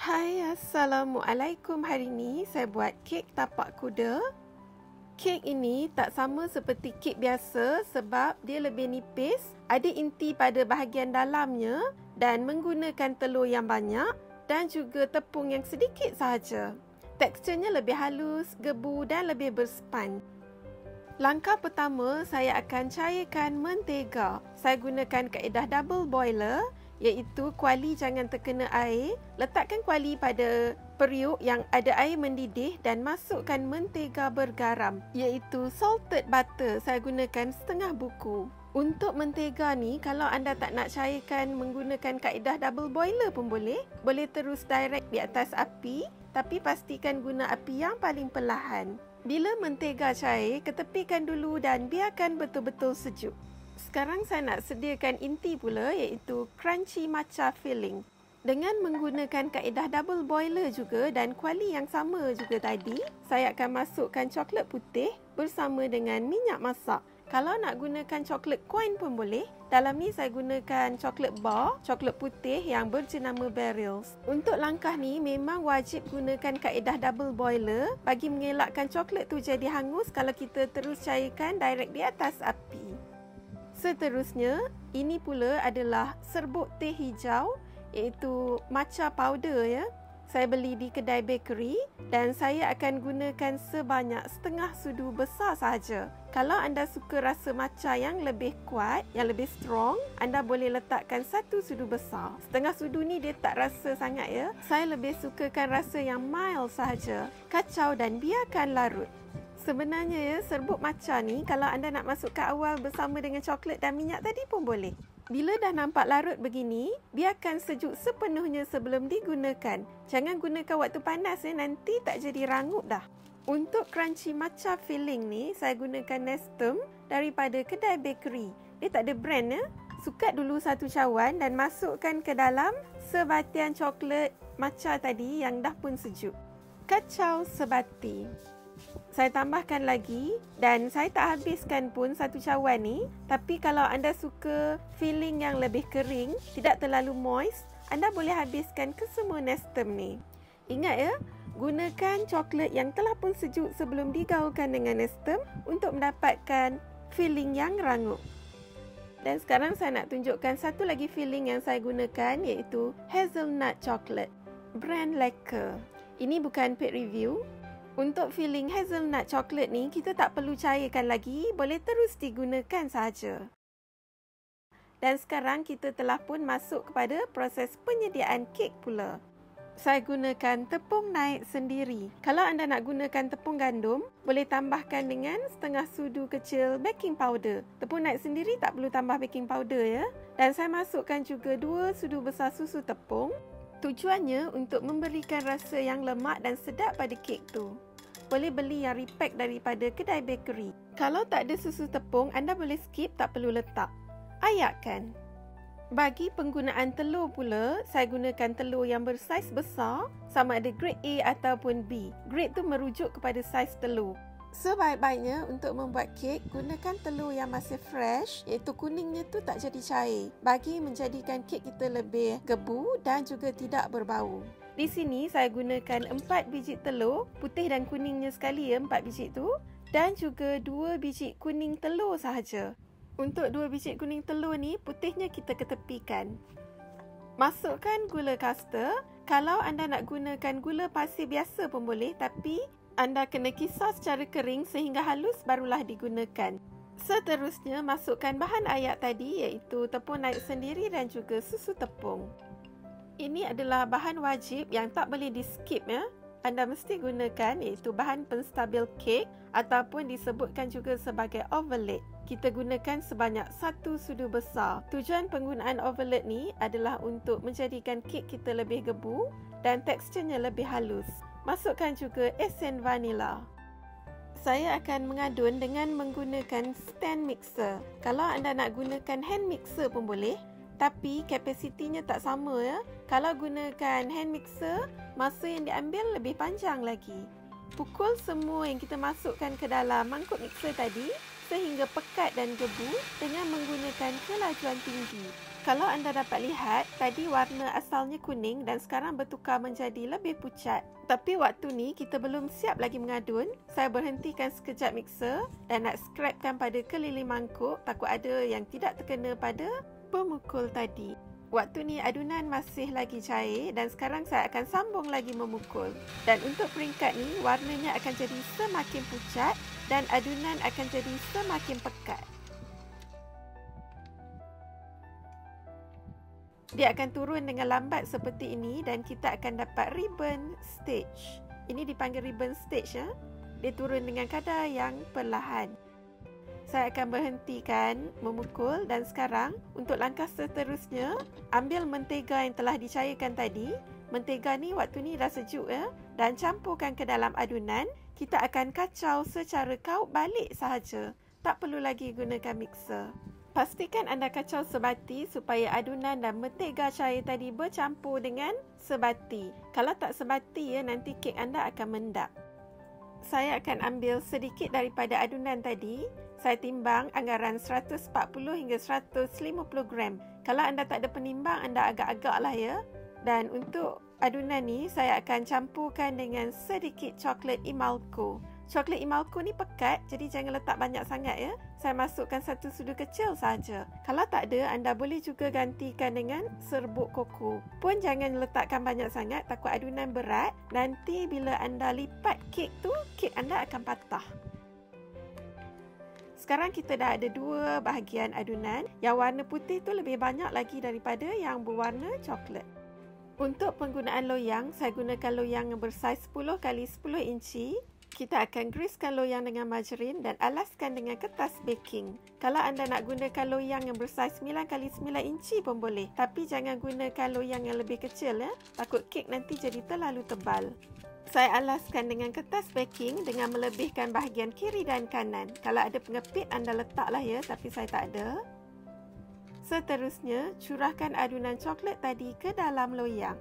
Hai, Assalamualaikum. Hari ini saya buat kek tapak kuda. Kek ini tak sama seperti kek biasa sebab dia lebih nipis, ada inti pada bahagian dalamnya dan menggunakan telur yang banyak dan juga tepung yang sedikit sahaja. Teksturnya lebih halus, gebu dan lebih berspan. Langkah pertama, saya akan cairkan mentega. Saya gunakan kaedah double boiler, iaitu kuali jangan terkena air. Letakkan kuali pada periuk yang ada air mendidih dan masukkan mentega bergaram, iaitu salted butter. Saya gunakan setengah buku. Untuk mentega ni, kalau anda tak nak cairkan menggunakan kaedah double boiler pun boleh. Boleh terus direct di atas api, tapi pastikan guna api yang paling perlahan. Bila mentega cair, ketepikan dulu dan biarkan betul-betul sejuk. Sekarang saya nak sediakan inti pula, iaitu crunchy matcha filling. Dengan menggunakan kaedah double boiler juga dan kuali yang sama juga tadi, saya akan masukkan coklat putih bersama dengan minyak masak. Kalau nak gunakan coklat coin pun boleh. Dalam ni saya gunakan coklat bar, coklat putih yang berjenama Barrels. Untuk langkah ni memang wajib gunakan kaedah double boiler bagi mengelakkan coklat tu jadi hangus kalau kita terus cairkan direct di atas api. Seterusnya, ini pula adalah serbuk teh hijau, iaitu matcha powder ya. Saya beli di kedai bakery dan saya akan gunakan sebanyak setengah sudu besar sahaja. Kalau anda suka rasa matcha yang lebih kuat, yang lebih strong, anda boleh letakkan satu sudu besar. Setengah sudu ni dia tak rasa sangat ya. Saya lebih sukakan rasa yang mild sahaja. Kacau dan biarkan larut. Sebenarnya ya, serbuk matcha ni kalau anda nak masukkan awal bersama dengan coklat dan minyak tadi pun boleh. Bila dah nampak larut begini, biarkan sejuk sepenuhnya sebelum digunakan. Jangan gunakan waktu panas ya, nanti tak jadi rangup dah. Untuk crunchy matcha filling ni, saya gunakan Nestum daripada kedai bakery. Dia tak ada brand ya. Sukat dulu satu cawan dan masukkan ke dalam sebatian coklat matcha tadi yang dah pun sejuk. Kacau sebati. Saya tambahkan lagi dan saya tak habiskan pun satu cawan ni. Tapi kalau anda suka filling yang lebih kering, tidak terlalu moist, anda boleh habiskan ke semua Nestum ni. Ingat ya, gunakan coklat yang telah pun sejuk sebelum digaulkan dengan Nestum untuk mendapatkan filling yang rangup. Dan sekarang saya nak tunjukkan satu lagi filling yang saya gunakan, iaitu hazelnut chocolate, brand Lacquer. Ini bukan paid review. Untuk filling hazelnut coklat ni, kita tak perlu cairkan lagi, boleh terus digunakan sahaja. Dan sekarang kita telah pun masuk kepada proses penyediaan kek pula. Saya gunakan tepung naik sendiri. Kalau anda nak gunakan tepung gandum, boleh tambahkan dengan setengah sudu kecil baking powder. Tepung naik sendiri tak perlu tambah baking powder ya. Dan saya masukkan juga 2 sudu besar susu tepung. Tujuannya untuk memberikan rasa yang lemak dan sedap pada kek tu. Boleh beli yang repack daripada kedai bakery. Kalau tak ada susu tepung, anda boleh skip, tak perlu letak. Ayakkan. Bagi penggunaan telur pula, saya gunakan telur yang bersaiz besar, sama ada grade A ataupun B. Grade tu merujuk kepada saiz telur. Sebaik-baiknya untuk membuat kek, gunakan telur yang masih fresh, iaitu kuningnya tu tak jadi cair, bagi menjadikan kek kita lebih gebu dan juga tidak berbau. Di sini saya gunakan 4 biji telur, putih dan kuningnya sekali ya, 4 biji tu, dan juga 2 biji kuning telur sahaja. Untuk 2 biji kuning telur ni, putihnya kita ketepikan. Masukkan gula caster. Kalau anda nak gunakan gula pasir biasa pun boleh, tapi anda kena kisar secara kering sehingga halus barulah digunakan. Seterusnya, masukkan bahan ayak tadi, iaitu tepung naik sendiri dan juga susu tepung. Ini adalah bahan wajib yang tak boleh di-skip ya. Anda mesti gunakan, iaitu bahan penstabil kek ataupun disebutkan juga sebagai overload. Kita gunakan sebanyak 1 sudu besar. Tujuan penggunaan overload ni adalah untuk menjadikan kek kita lebih gebu dan teksturnya lebih halus. Masukkan juga esen vanila. Saya akan mengadun dengan menggunakan stand mixer. Kalau anda nak gunakan hand mixer pun boleh, tapi kapasitinya tak sama ya. Kalau gunakan hand mixer, masa yang diambil lebih panjang lagi. Pukul semua yang kita masukkan ke dalam mangkuk mixer tadi sehingga pekat dan gebu dengan menggunakan kelajuan tinggi. Kalau anda dapat lihat, tadi warna asalnya kuning dan sekarang bertukar menjadi lebih pucat. Tapi waktu ni kita belum siap lagi mengadun. Saya berhentikan sekejap mixer dan nak scrapkan pada keliling mangkuk, takut ada yang tidak terkena pada pemukul tadi. Waktu ni adunan masih lagi cair dan sekarang saya akan sambung lagi memukul. Dan untuk peringkat ni, warnanya akan jadi semakin pucat dan adunan akan jadi semakin pekat. Dia akan turun dengan lambat seperti ini dan kita akan dapat ribbon stage. Ini dipanggil ribbon stage ya. Dia turun dengan kadar yang perlahan. Saya akan berhentikan memukul dan sekarang untuk langkah seterusnya, ambil mentega yang telah dicairkan tadi. Mentega ni waktu ni dah sejuk ya, dan campurkan ke dalam adunan. Kita akan kacau secara kaut balik sahaja. Tak perlu lagi gunakan mixer. Pastikan anda kacau sebati supaya adunan dan mentega cair tadi bercampur dengan sebati. Kalau tak sebati ya, nanti kek anda akan mendap. Saya akan ambil sedikit daripada adunan tadi. Saya timbang anggaran 140 hingga 150 gram. Kalau anda tak ada penimbang, anda agak-agak lah ya. Dan untuk adunan ni, saya akan campurkan dengan sedikit coklat Imalco. Coklat Imalco ni pekat, jadi jangan letak banyak sangat ya. Saya masukkan satu sudu kecil saja. Kalau tak ada, anda boleh juga gantikan dengan serbuk koko. Pun jangan letakkan banyak sangat, takut adunan berat. Nanti bila anda lipat kek tu, kek anda akan patah. Sekarang kita dah ada dua bahagian adunan. Yang warna putih tu lebih banyak lagi daripada yang berwarna coklat. Untuk penggunaan loyang, saya gunakan loyang yang bersaiz 10 x 10 inci. Kita akan greasekan loyang dengan margarin dan alaskan dengan kertas baking. Kalau anda nak gunakan loyang yang bersaiz 9 x 9 inci pun boleh. Tapi jangan gunakan loyang yang lebih kecil ya. Takut kek nanti jadi terlalu tebal. Saya alaskan dengan kertas baking dengan melebihkan bahagian kiri dan kanan. Kalau ada pengepit anda letaklah ya, tapi saya tak ada. Seterusnya, curahkan adunan coklat tadi ke dalam loyang.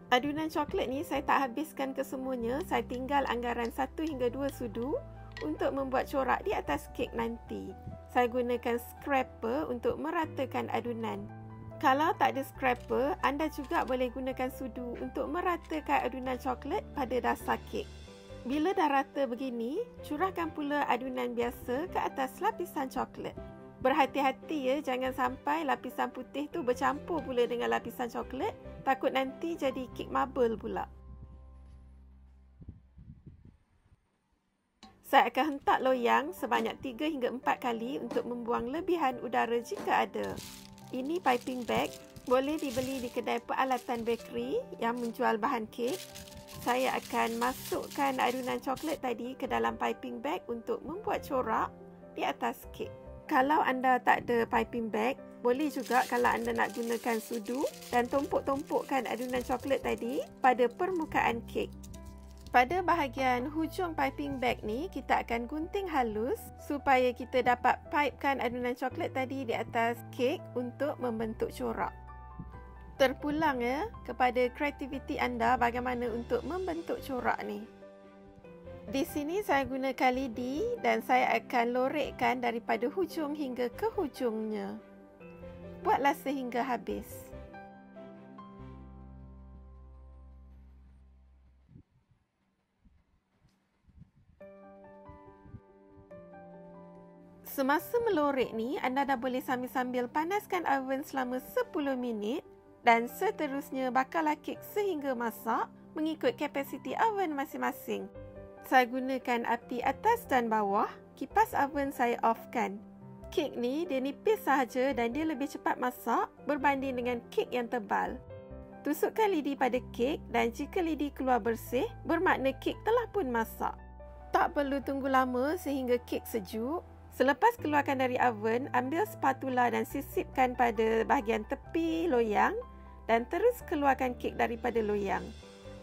Adunan coklat ni saya tak habiskan kesemuanya. Saya tinggal anggaran 1 hingga 2 sudu untuk membuat corak di atas kek nanti. Saya gunakan scraper untuk meratakan adunan. Kalau tak ada scraper, anda juga boleh gunakan sudu untuk meratakan adunan coklat pada dasar kek. Bila dah rata begini, curahkan pula adunan biasa ke atas lapisan coklat. Berhati-hati ya, jangan sampai lapisan putih tu bercampur pula dengan lapisan coklat. Takut nanti jadi kek marble pula. Saya akan hentak loyang sebanyak 3 hingga 4 kali untuk membuang lebihan udara jika ada. Ini piping bag. Boleh dibeli di kedai peralatan bakery yang menjual bahan kek. Saya akan masukkan adunan coklat tadi ke dalam piping bag untuk membuat corak di atas kek. Kalau anda tak ada piping bag, boleh juga kalau anda nak gunakan sudu dan tumpuk-tumpukkan adunan coklat tadi pada permukaan kek. Pada bahagian hujung piping bag ni, kita akan gunting halus supaya kita dapat pipekan adunan coklat tadi di atas kek untuk membentuk corak. Terpulang ya kepada kreativiti anda bagaimana untuk membentuk corak ni. Di sini saya gunakan lidi dan saya akan lorekkan daripada hujung hingga ke hujungnya. Buatlah sehingga habis. Semasa melorek ni, anda dah boleh sambil-sambil panaskan oven selama 10 minit dan seterusnya bakarlah kek sehingga masak mengikut kapasiti oven masing-masing. Saya gunakan api atas dan bawah. Kipas oven saya offkan. Kek ni dia nipis sahaja dan dia lebih cepat masak berbanding dengan kek yang tebal. Tusukkan lidi pada kek dan jika lidi keluar bersih, bermakna kek telah pun masak. Tak perlu tunggu lama sehingga kek sejuk. Selepas keluarkan dari oven, ambil spatula dan sisipkan pada bahagian tepi loyang dan terus keluarkan kek daripada loyang.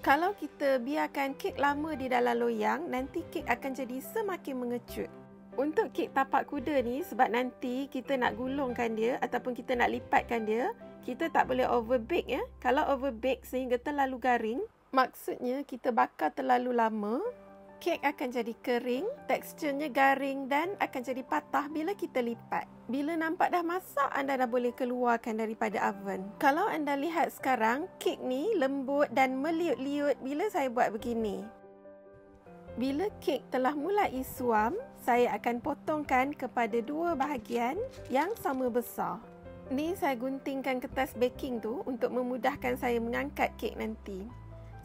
Kalau kita biarkan kek lama di dalam loyang, nanti kek akan jadi semakin mengecut. Untuk kek tapak kuda ni, sebab nanti kita nak gulungkan dia ataupun kita nak lipatkan dia, kita tak boleh overbake ya. Kalau overbake sehingga terlalu garing, maksudnya kita bakar terlalu lama kek akan jadi kering, teksturnya garing dan akan jadi patah bila kita lipat. Bila nampak dah masak, anda dah boleh keluarkan daripada oven. Kalau anda lihat sekarang, kek ni lembut dan meliut-liut bila saya buat begini. Bila kek telah mulai suam, saya akan potongkan kepada dua bahagian yang sama besar. Ni saya guntingkan kertas baking tu untuk memudahkan saya mengangkat kek nanti.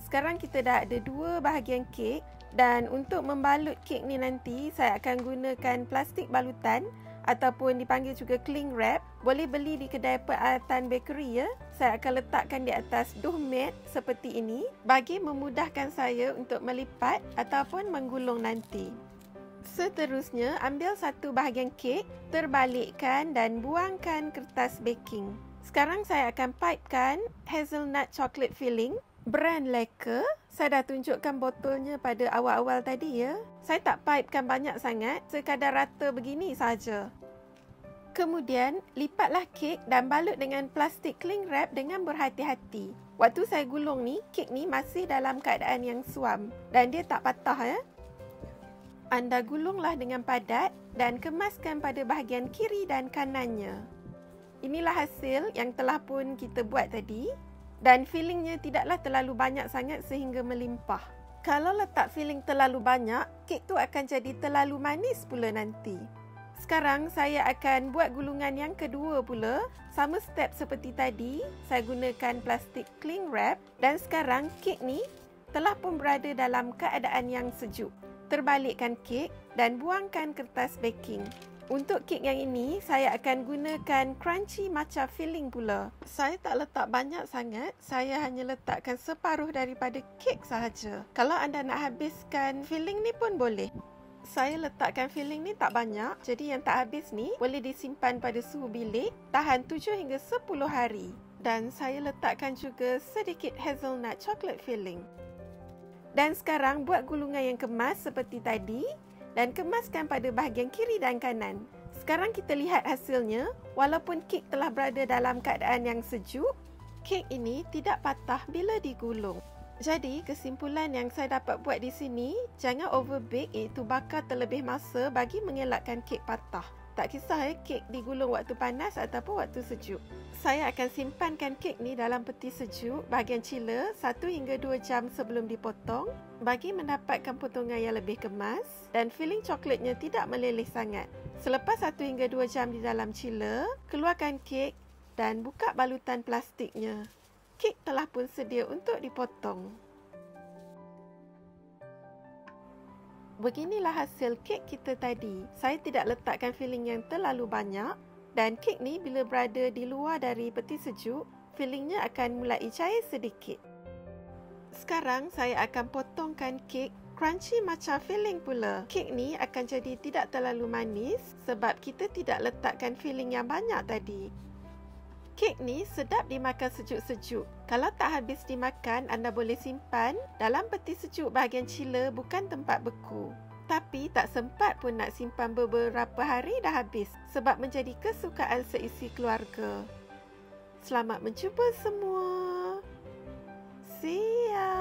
Sekarang kita dah ada dua bahagian kek dan untuk membalut kek ni nanti saya akan gunakan plastik balutan ataupun dipanggil juga cling wrap. Boleh beli di kedai peralatan bakery ya. Saya akan letakkan di atas doormat seperti ini bagi memudahkan saya untuk melipat ataupun menggulung nanti. Seterusnya, ambil satu bahagian kek, terbalikkan dan buangkan kertas baking. Sekarang saya akan pipekan hazelnut chocolate filling brand Lacquer. Saya dah tunjukkan botolnya pada awal-awal tadi ya. Saya tak pipekan banyak sangat, sekadar rata begini saja. Kemudian, lipatlah kek dan balut dengan plastik cling wrap dengan berhati-hati. Waktu saya gulung ni, kek ni masih dalam keadaan yang suam dan dia tak patah ya. Anda gulunglah dengan padat dan kemaskan pada bahagian kiri dan kanannya. Inilah hasil yang telah pun kita buat tadi. Dan fillingnya tidaklah terlalu banyak sangat sehingga melimpah. Kalau letak filling terlalu banyak, kek tu akan jadi terlalu manis pula nanti. Sekarang saya akan buat gulungan yang kedua pula. Sama step seperti tadi, saya gunakan plastik cling wrap. Dan sekarang kek ni telah pun berada dalam keadaan yang sejuk. Terbalikkan kek dan buangkan kertas baking. Untuk kek yang ini, saya akan gunakan crunchy matcha filling pula. Saya tak letak banyak sangat, saya hanya letakkan separuh daripada kek sahaja. Kalau anda nak habiskan filling ni pun boleh. Saya letakkan filling ni tak banyak, jadi yang tak habis ni boleh disimpan pada suhu bilik, tahan 7 hingga 10 hari. Dan saya letakkan juga sedikit hazelnut chocolate filling. Dan sekarang buat gulungan yang kemas seperti tadi. Dan kemaskan pada bahagian kiri dan kanan. Sekarang kita lihat hasilnya. Walaupun kek telah berada dalam keadaan yang sejuk, kek ini tidak patah bila digulung. Jadi, kesimpulan yang saya dapat buat di sini, jangan overbake iaitu bakar terlebih masa bagi mengelakkan kek patah. Tak kisah kek digulung waktu panas ataupun waktu sejuk. Saya akan simpankan kek ni dalam peti sejuk bahagian chiller 1 hingga 2 jam sebelum dipotong bagi mendapatkan potongan yang lebih kemas dan filling coklatnya tidak meleleh sangat. Selepas 1 hingga 2 jam di dalam chiller, keluarkan kek dan buka balutan plastiknya. Kek telah pun sedia untuk dipotong. Beginilah hasil kek kita tadi. Saya tidak letakkan filling yang terlalu banyak dan kek ni bila berada di luar dari peti sejuk, fillingnya akan mulai cair sedikit. Sekarang saya akan potongkan kek crunchy matcha filling pula. Kek ni akan jadi tidak terlalu manis sebab kita tidak letakkan filling yang banyak tadi. Kek ni sedap dimakan sejuk-sejuk. Kalau tak habis dimakan, anda boleh simpan dalam peti sejuk bahagian chiller, bukan tempat beku. Tapi tak sempat pun nak simpan beberapa hari dah habis sebab menjadi kesukaan seisi keluarga. Selamat mencuba semua. See ya.